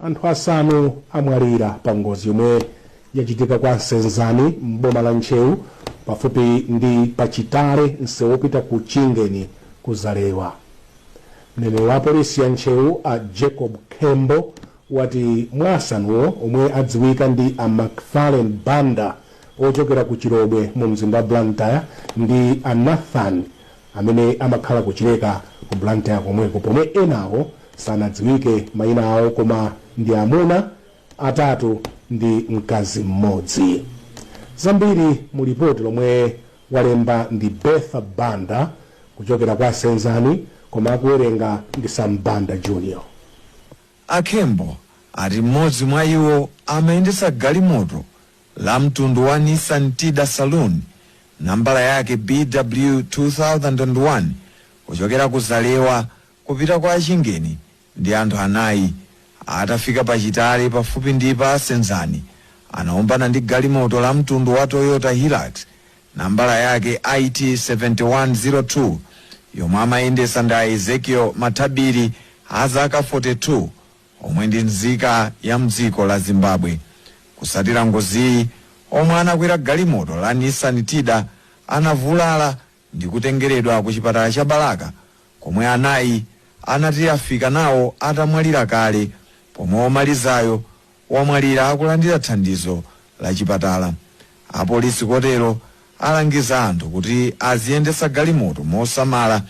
Anthu asanu amwalira pa ngozi yomwe yachitika kwa Senzani m'boma la Nchewu pafupi ndi Pachitale msewu wopita ku Chingeni ku Zalewa. Mneneri wa polisi ya Nchewu a Jacob Kembo wati mwa asanuwo omwe adziwika ndi a McFarlane Banda ochokera ku Chirobwe mu mzinda wa Blantyre ndi a Nathan amene amakhala kuchileka ku Blantyre komweko, pomwe enawo sanadziwike mayina awo koma ndi amuna atatu ndi mkazi mmodzi. Zambiri mu ripoti lomwe walemba ndi Betha Banda kuchokera kwa Senzani koma akuwerenga ndi Sam Banda Junior. Akembo ati mmodzi mwa iwo amayendesa galimoto la mtundu wa Nissan Tida Saloon nambala yake BW 2001 kuchokera ku Zalewa kupita kwa Chingeni ndi anthu anayi. Atafika Pachitale pafupi ndi pa Senzani anaombana ndi galimoto la mtundu wa Toyota Hilux nambala yake IT 7102 yomwe amayendesa ndi Ezekiel Matabiri azaka 42 omwe ndi nzika ya mdziko la Zimbabwe. Kusatira ngozi omwe anakwera galimoto la Nissan Tida anavulala ndi kutengeredwa ku chipatala cha Balaka komwe anayi anati afika nawo atamwalira kale, pomwe omalizayo wamwalira akulandira thandizo la chipatala. Apolisi kotero alangiza anthu kuti aziyendesa galimoto mosamala,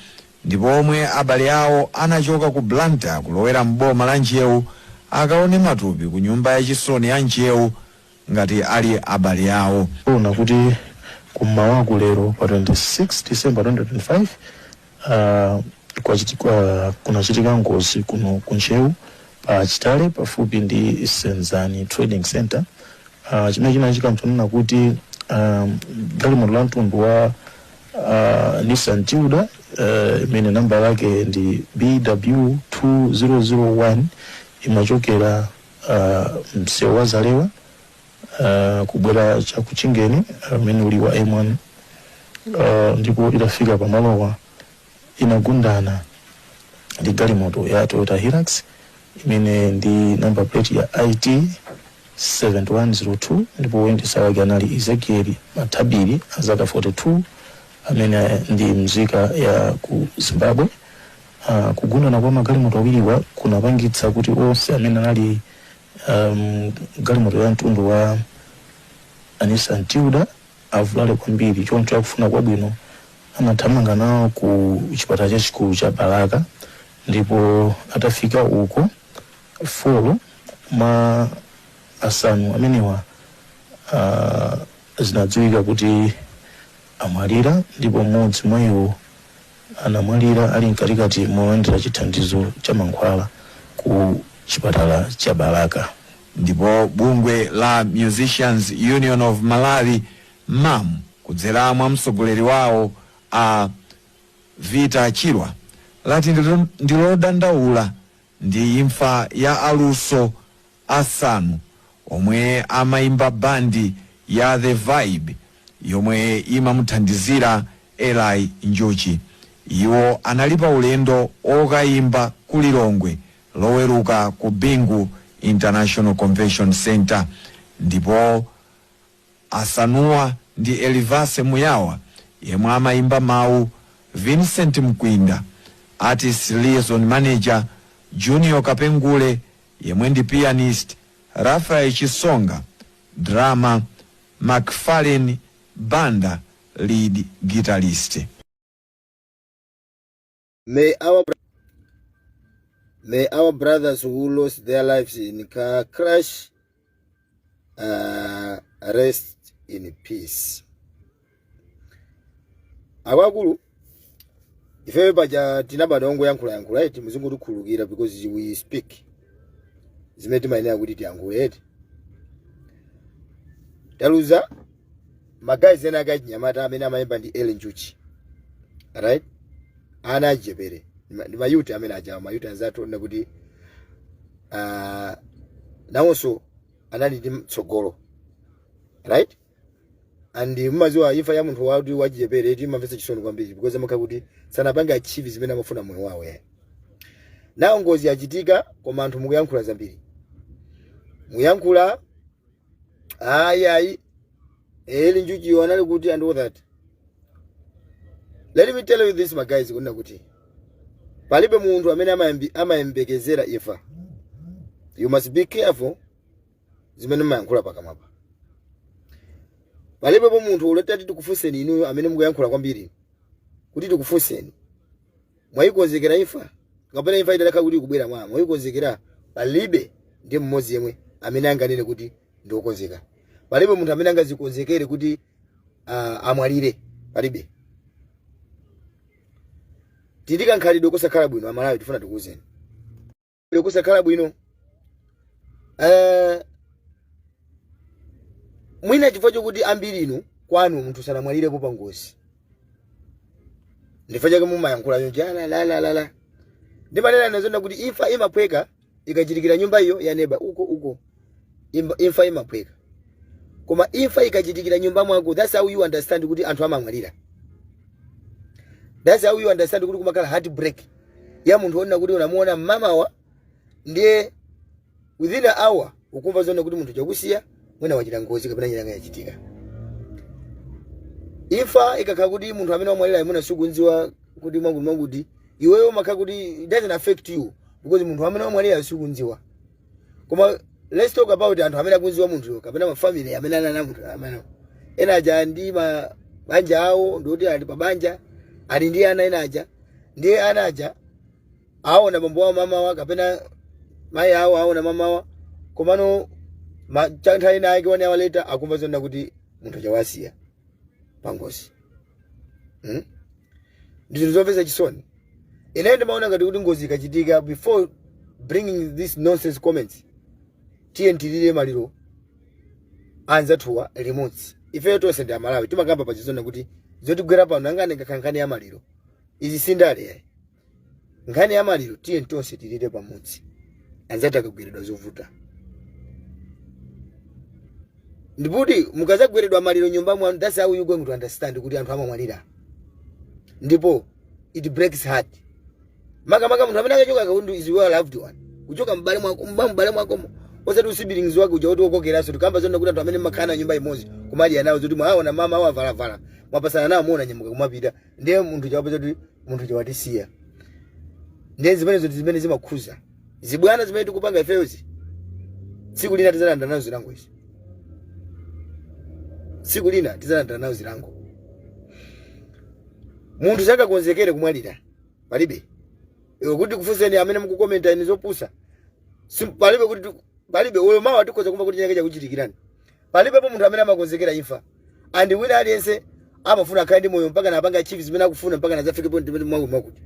ndipo omwe abale awo anachoka ku Blantyre kulowera m'boma la Nchewu akaone matupi ku nyumba ya chisoni ya Nchewu ngati ali abale awo. Una kuti kummawa lero pa 26 December 2025 kunachitika ngozi kuno ku Nchewu pa Chitale pafupi ndi Senzani Trading Center. Chimene chinachitika mtunena kuti galimoto la mtundu wa Nissan Tida imene namba yake ndi BW 2001 imachokera msewu wa Zalewa kubwera cha ku Chingeni amene uli wa M1, ndipo itafika pamalowa inagundana ndi galimoto ya Toyota Hilux imene ndi number plate ya IT 7102, ndipo wendesa wake anali Ezekiel Matabiri azaka 42 amene ndi mzika ya ku Zimbabwe. Kugundana kwa magalimoto awiriwa kunapangitsa kuti onse amene anali galimoto ya mtundu wa Nissan Tida avulale kwambiri. Choncho akufuna kwabwino anathamanga nawo ku chipatala chachikulu cha Balaka, ndipo atafika uko folo mwa asanu amenewa zinadziwika kuti amwalira, ndipo mmodzi mwa iwo anamwalira ali mkatikati molandira chithandizo cha mankhwala ku chipatala cha Balaka. Ndipo bungwe la Musicians Union of Malawi MAM kudzera mwa mtsogoleri wawo a Vita Chirwa lati ndilodandaula ndi imfa ya aluso asanu omwe amaimba bandi ya The Vibe yomwe imamuthandizira Eli Njuchi. Iwo analipa ulendo okayimba ku Lilongwe loweruka ku Bingu International Convention Center, ndipo asanuwa ndi Elivase Muyawa yemwe amaimba mawu, Vincent Mkwinda artist liaison manager, Junior Kapengule yemwe ndi pianist, Rafael Chisonga drama, McFarlane Banda lead guitarist. May our brothers who lost their lives in car crash rest in peace. Awagulu ife baja tinabadongo yankula eti muzungu tukulukira because we speak zimeti maenea kuti tiyankhule eti taluza magazi ena akachinyamata amene amayimba ndi Eli Njuchi, right? Ana ajepere ndi mayuti amene aja mayuti anzatu onda kuti nawonso anali ndi mtsogolo, right? And mumaziwa imfa ya munthu wadi wajepere eti mamvesa chisoni kwambiri because amakhala kuti sanapanga achieve zimene amafuna moyo wawo. Nawo ngozi yachitika koma anthu mukuyankhula zambiri. muyankula ayi eli njuchi wanali kuti and all that. Let me tell you this, my guys, kuna kuti palibe muntu amene amayembekezera ifa. You must be careful zimene muyankhula pakamapa. Palibe muntu ulotati tikufuseni inu amene mukuyankhula kwambiri kuti tikufuseni mwayikonzekera ifa kapena ifa idalaka kuti kubwera mwa mwayikonzekera. Palibe ndi mmodzi yemwe amene anganene kuti ndiokonzeka. Palibe muntu amene angazikonzekere kuti amwalire. Palibe. Titika nkhalidwe kusakhala bwino amalawi tifuna tikuwuzeni. Kusakhala bwino mwina chifukwa chokuti ambiri inu kwanu munthu sanamwalirepo pa ngozi. Ndifanya kama mumayankhula yonjala la. Ndimanena nazona kuti imfa imaphweka ikachitikira nyumba hiyo ya neba uko. Imfa imaphweka. Koma imfa ikachitikira nyumba mwako, that's how you understand kuti anthu amamwalira. That's how you understand kuti kumakhala heartbreak ya munthu ona kuti unamuona mamawa ndiye within an hour ukumva zona kuti munthu chakusiya mwina wachita ngozi kapena nyanga yachitika. Imfa ikakhala kuti munthu amene wamwalira imuna sukunziwa kuti mwangu kuti iweyo makhala kuti it doesn't affect you because munthu amene wamwalira sukunziwa. Koma let's talk about anthu amene akunziwa munthu kapena ma family amene ana munthu amene ena aja ndi banja awo ndoti ali pa banja ali ndi ana ena aja ndiye ana aja aona bambo wa mama wa kapena mai awo aona mama wa komano chantha ina yake wani awaleta akumva zona kuti munthu chawasiya pangozi. Ndizo zopeza chisoni. Ine ndimaona ngati kuti ngozi ikachitika before bringing this nonsense comments. TNT lile maliro anza tuwa remotes. Ife tonse ndi amalawi timakamba pa chizona kuti zotigwera pano angane kankani ya maliro. Izi sindale yayi. Ngani ya maliro TNT tonse tilile pamodzi. Anzata kugwiridwa zovuta. Ndipudi mukazagwiridwa maliro nyumba mwanu, that's how you going to understand kuti anthu amamwalira. Ndipo it breaks heart. Maka munthu amene akachoka kaundu is well loved one. Kuchoka mbale mwako osati usibilings wako uja kuti okokeraso tikamba zona kuti anthu amene makhala nyumba imodzi kumali anawo zoti mwaona mama awo avala mwapasana nawo muona nyamuka kumapita ndiye munthu chawapeza kuti munthu chawatisiya. Ndiye zimene zimakhuza zibwana zimene tikupanga ifeyozi tsiku lina tizalanda nazo zilango izi. Tsiku lina tizalanda nazo zilango. Munthu sakakonzekere kumwalira palibe. Kuti kufuseni amene mukukomenta ine zopusa palibe kuti palibe uyo mawa tikoza kumva kuti nyanga chakuchitikirani. Palibe munthu amene amakonzekera imfa. And wina aliyense amafuna kandi moyo mpaka napanga achieve zimene akufuna mpaka nazafike point mwakuti.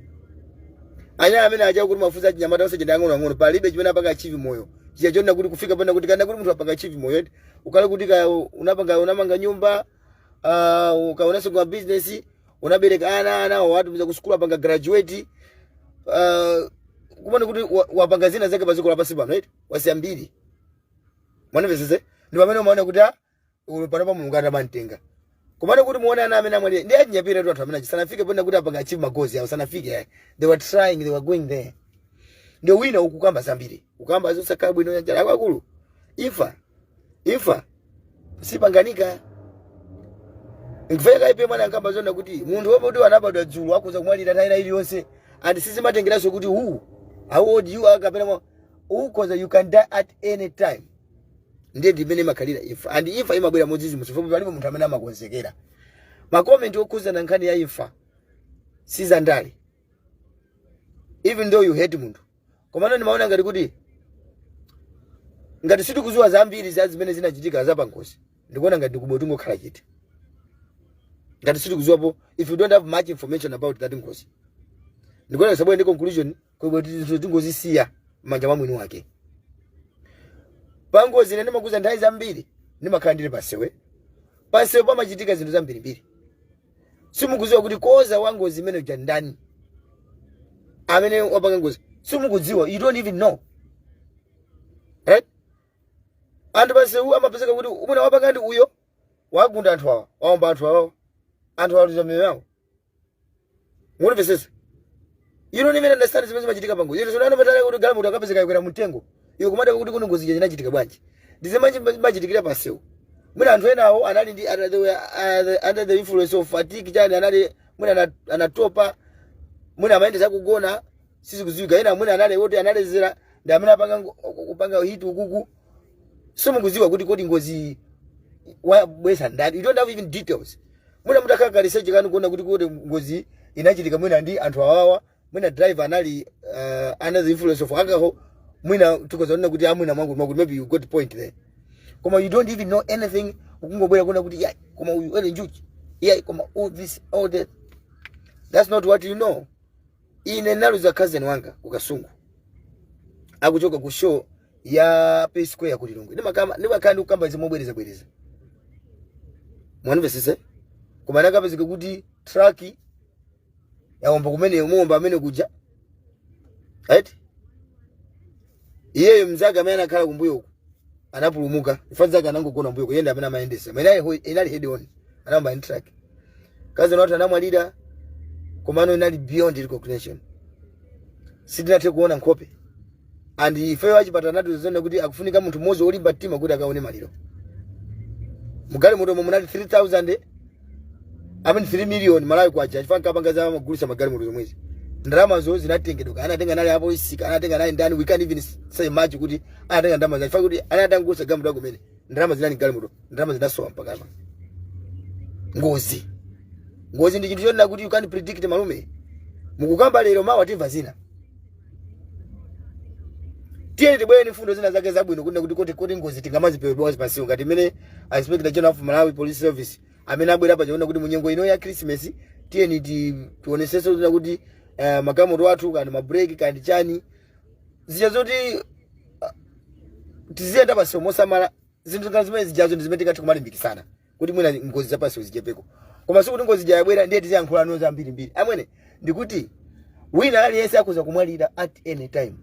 Anya amene aja kuti mafuza chinyamata onse chendangono ngono palibe chimene apanga achieve moyo. Chichachona kuti kufika panda kuti kana kuti munthu apanga achieve moyo. Ukale kuti unamanga nyumba ukaonanso kwa business unabereka ana watu biza kusukula panga graduate kumana kuti wapanga zina zake paziko lapasi pano right wasiambiri mwana vesese ndi pamene umaona kuti panopa mulungu atamantenga kumana kuti muone ana amene amwalira ndi achinyapira tu anthu amene sanafike pona kuti apanga achieve magozi awo sanafike they were trying, they were going there. Ndio wina ukukamba zambiri ukamba zosakhala bwino yanjala akulu imfa sipanganika. Ngifeka ipe mwana nkamba zona kuti munthu wopoti wanabadwa dzulo akuza kumwalira nthawi iliyonse and sisi matengeranso kuti how old you are kapena cause you can die at any time. Ndiye ndimene makhalira imfa and imfa imabwera modzizi musofu palipo munthu amene amakonzekera. Makomenti okhuza na nkhani ya imfa sizandale even though you hate munthu komano ndimaona ngati kuti ngati sitikuziwa zambiri za zimene zinachitika zapangozi ndikuona ngati kubotungo khala chete ngati sitikuziwapo if you don't have much information about that ngozi ndikuona sabwe ndi conclusion kwa kuti ngozi siya manja mwa mwini wake. Pangozi ine ndimakuza nthawi zambiri ndimakhala ndili pasewe pamachitika zinthu zambirimbiri simukuziwa kuti koza wangozi imene uja ndani amene wapanga ngozi simukudziwa, you don't even know right. Anthu pasewu amapezeka kuti umuna wapanga ndi uyo wagunda anthu awa waomba anthu awa zameyo yawo ngoni vesesa. You don't even understand zimene zimachitika pangozi. Izo zinaona patala kuti galamu akapezeka kwera mtengo iyo kumada kuti kuno ngozi zinachitika bwanji ndizemanji machitikira pasewu mwina anthu enawo anali ndi under the influence of fatigue chani anali mwina anatopa mwina amayendeza kugona sisi kuziwika ena mwina anali wote analezera ndi amene apanga kupanga hit ukuku simukuziwa kuti kodi ngozi wabwesa ndani. You don't have even details. Mwina mutakaka research kanu kuona kuti kodi ngozi inachitika mwina ndi anthu awawa mwina driver anali under the influence of alcohol mwina tukozaona kuti amwina mwangu maybe you got point there. Koma you don't even know anything ukungobwera kuona kuti yeah koma uyu ene njuchi yeah koma all this all that. That's not what you know. Ine naluza cousin wanga kukasungu akuchoka ku show ya P Square ya kulilongwe ndimakandi ukamba zimobwereza bwereza mwanve sise kumana kapezeka kuti truck yaomba kumene muomba amene kuja right iyeyo mzaga amene akhala kumbuyo anapulumuka ifanzaga anangogona mbuyo yenda amene amayendesa inali head on anamba in truck kazi not anamwalira komano inali beyond recognition sidinathe kuona nkhope and ife wachipata natu zona kuti akufunika munthu mmozi olimba mtima kuti akaone maliro mugali moto munali 3000 3 million malawi kwacha chifana kapanga za magulisa magali moto zomwezi ndalama zo zinatengedwa anatenga nali hapo isika anatenga nali ndani we can't even say much kuti anatenga ndalama za chifana kuti anatangusa gamu dako mene ndalama zinani gali moto ndalama zinasowa mpaka hapa ngozi ndi chinthu chona kuti you can't predict malume mukukamba lero mawa tiva zina tiye tibwene fundo zina zake zabwino kuti kuti ngozi tingamazi pewa pasi ngati mene I expect the General of Malawi Police Service amene abwera pa chaona kuti munyengo ino ya Christmas tiye ni tionesese zina kuti makamoto wathu kana mabreki kandi chani zija zoti tiziyenda pasi mosamala zinthu zimene zijazo ndizimetika tikumalimbikisana kuti mwina ngozi za pasi zijepeko koma sikuti ngozi jayabwera ndiye tiziyankhula noza mbiri amwene ndikuti wina aliyense akuza kumwalira at any time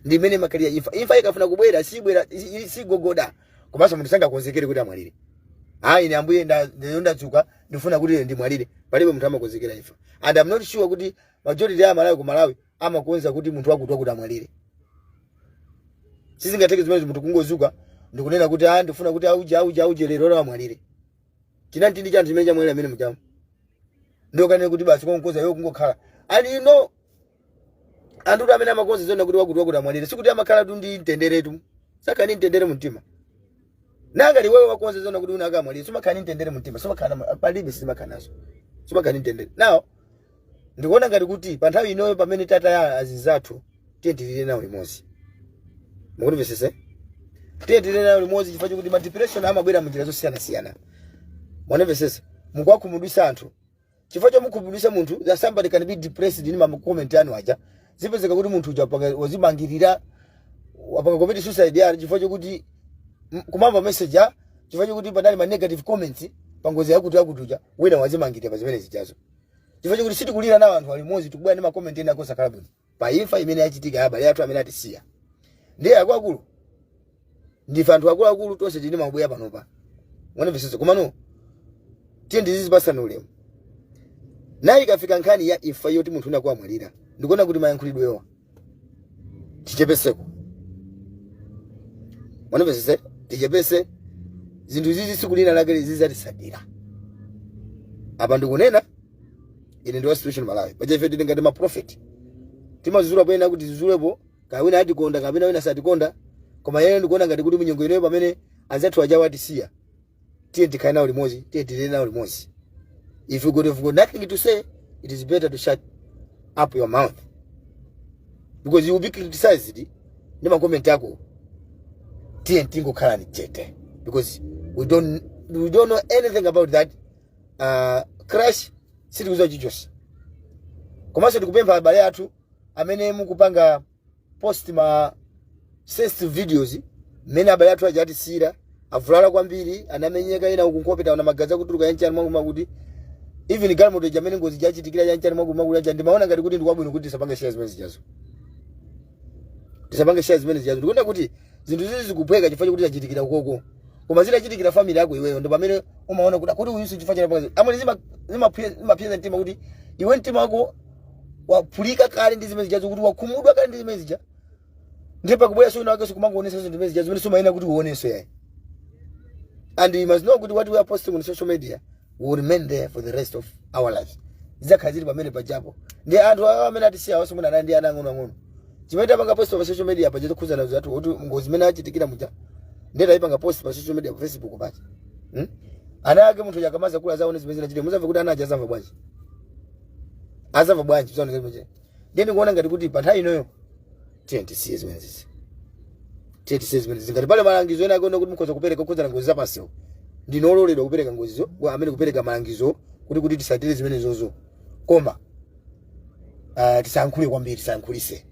ndimene makalia imfa ikafuna kubwera sigogoda komanso munthu sangakonzekere kuti amwalire ine ambuye ndadzuka ndifuna kuti ndimwalire palibe munthu amakonzekera imfa and I'm not sure kuti majority ya Malawi ku Malawi amakonza kuti munthu wakutwa kuti amwalire sizingateke zimene munthu kungozuka ndikunena kuti ndifuna kuti auje lero amwalire chinanti ndi chanthu chimene chamwalira amene mujamu ndokane kuti basi konkoza yo kungokhala and you know andu amene amakonza zona kuti wakutwa kuti amwalire sikuti amakhala tu ndi tenderetu saka ni tendere mtima nanga liwewe wakonza zona kuti una akamwalire sumakhala ni tendere mtima sumakhala palibe simakhala naso sumakhala ni tendere now ndikuona ngati kuti pa nthawi inoyo pamene tata ya azizathu tiyendirire nawo limodzi mukutimvesese tiyendirire nawo limodzi chifukwa kuti ma depression amabwera munjira zosiyana mwanemvesese mukwakhumudwisa anthu chifukwa chomukhumudwisa munthu that somebody can be depressed ni ma comment anu aja zipezeka kuti munthu uja wazimangirira wapanga commit suicide ya chifukwa chokuti kumamba message ya chifukwa chokuti padali ma negative comments pangozi yakuti yakutuja wena wazimangirira pa zimene zijazo chifukwa chokuti sitikulira nawo anthu alimozi tikubwera ndi ma comment ena kosa kalabu pa imfa imene yachitika abale athu amene atisiya ndiye akulu ndife anthu akulu tonse tili mabweya panopa mwanemvesese komano tiye ndizipasana ulemu nayi ikafika nkhani ya imfa yoti munthu unakuwa mwalira ndikuona kuti mayankhulidwewa tichepeseko mwanemvesese tichepese zinthu zizi sikulina lake zizatisadira apa ndikunena ine ndi wa situation Malawi paja ife tili ngati ma prophet timazuzula pena kuti zizulepo kawina atikonda kapena wina satikonda koma yeye ndikuona ngati kuti munyengo ineyo pamene anzathu ajawa atisiya tiye tikhale nawo limodzi tiye tilire nawo limodzi. If you got nothing to say, it is better to shut up your mouth, because you will be criticized. Nema comment yako TNT ngo kala ni chete, because we don't know anything about that crash. Sisi kuzo jijosi komasa tikupemba habari yatu amene mukupanga post ma sensitive videos mena habari yatu ajati sira avulala kwambiri anamenyeka ina ukunkopeta na magaza kutuluka yanchani mwangu maguti even galmoto jamene ngozi jachitikira yanchani mwangu maguti acha ndimaona ngati kuti ndikwabwino kuti tisapange shares zimene zijazo ndikuona kuti zinthu zizi zikupweka chifukwa kuti chachitikira ukoko koma zile chitikira family yako iweyo ndo pamene umaona kuti uyusu chifukwa cha panga amwe zimaphiza ntima kuti iwe ntima wako wapulika kale ndi zimene zijazo kuti wakhumudwa kale ndi zimene zija Ndipo kubwera sio nawake sikumangoonesa zinthu zimene zimene somaina kuti uoneso yayi. And you must know kuti what we are posting on social media will remain there for the rest of our lives. Zakakhaziri pamene pajapo. Ndi anthu amene atisiya awase muna nandi ana ang'ono. Chimene panga post pa social media paje kuza nazo atu kuti ngozi imene achitikira muja. Ndeta ipanga post pa social media pa Facebook basi. Ana yake munthu yakamaza kula zaone zimene zinachite muzamve kuti ana ajazamva bwanji. Azamva bwanji zone ngati ndi kuona ngati kuti pa nthawi inoyo tiyentisiye zimene zizi. Tiyentisiye zimene zizi ngati pale malangizo ena akuona kuti mukhoza kupereka kukhoza ngozi zapansi. Ndinololedwa kupereka ngozizo kwa amene kupereka malangizo kuti tisatire zimene zozo. Koma tisankhule kwambiri tisankhulise.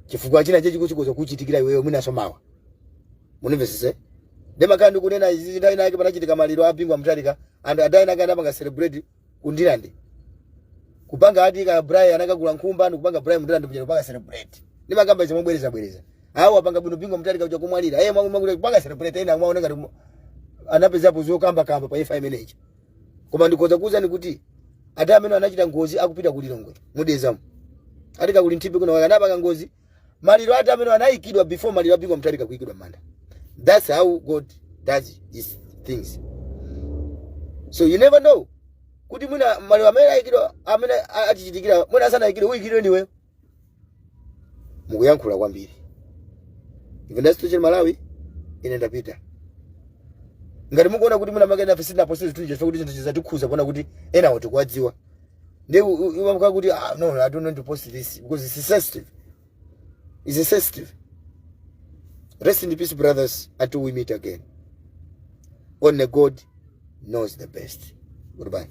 Chifukwa china chechi kuchikoza kuchitikira iweyo mwina somawa. Munimvesese? Dema kandi kunena izi ndai nake panachitika maliro apingwa mtalika and adai nake anapanga celebrate kundilande. Kupanga ati ka Brian anakagula nkhumba ndikupanga Brian mndilande kuja kupanga celebrate. Nimagamba izo mobwereza. Awu apanga bino pingwa mtalika kuja kumwalira. Mwangu kupanga celebrate ina mwaona ngati anapezapo zokamba pa FI manager. Koma ndikoza kuza nikuti ati amene anachita ngozi akupita kulilongwe mudezamu. Atika kuli ntipe kuna wakanapanga ngozi maliro ati amene anayikidwa before maliro apingwa mtalika kuikidwa manda. That's how God does these things. So you never know. Kuti mwina maliro amene ayikidwa amene achichitikira mwina asana ayikidwa uyikidwe ndiwe. Mukuyankhula kwambiri. Ivenda situation Malawi inenda pita. Ngati mukuona kuti muna magana afisi na post zithu chifukwa kuti zinthu zatikhuza kuona kuti ena watu kwadziwa. Ndi umamuka kuti no I don't want to post this because it's sensitive. It's sensitive. Rest in peace brothers until we meet again. Only God knows the best. Goodbye.